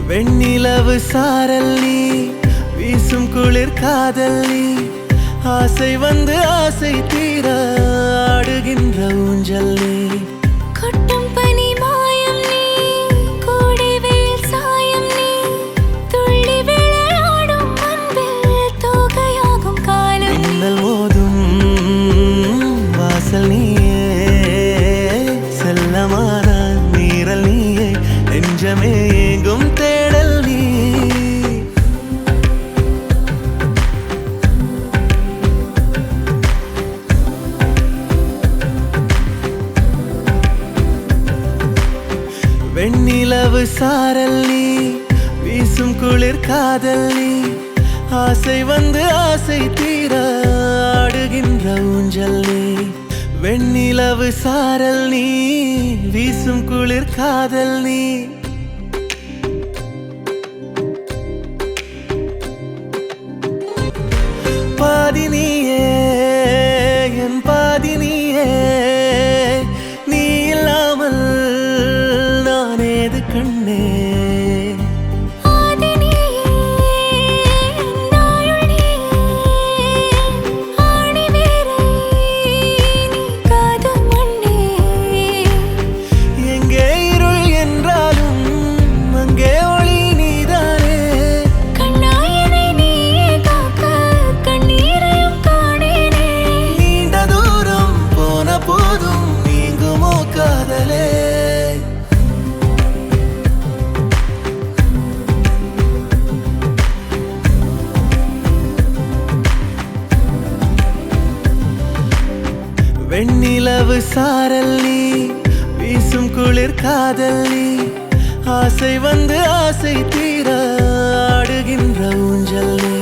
வெண்ணிலவு சாரல் நீ வீசும் குளிர் காதல் நீ ஆசை வந்து ஆசை தீர ஆடுகின்ற ஊஞ்சல் நீ கொட்டும் பனி மாயம் நீ கோடை வெயில் சாயம் நீ துள்ளி விளையாடும் அன்பில் தோகையாகும் காலம் மின்னல் மோதும் வாசல் நீயே செல்லமான நீரல் நீயே நெஞ்சமே ஏங்கும் தேடல் நீ வெண்ணிலவு சாரல் நீ வீசும் குளிர் காதல் நீ ஆசை வந்து ஆசை தீர ஆடுகின்ற ஊஞ்சல் நீ வெண்ணிலவு சாரல் நீ வீசும் குளிர் காதல் நீ பாதி நீயே என் பாதி நீயே நீ இல்லாமல் நான் ஏது கண்ணே ஆதி நீயே நாயுள் நீயே ஆணி வேரை நீ காதும் மண்ணே எங்கே இருள் என்றாலும் அங்கே ஒளி நீதானே கண்ணாயனை நீயே காக்க கண்ணீரையும் காணேனே நீண்ட தூரம் போன போதும் நீங்குமோ காதலே வெண்ணிலவு சாரல் நீ வீசும் குளிர் காதல் நீ ஆசை வந்து ஆசை தீர ஆடுகின்ற ஊஞ்சல் நீ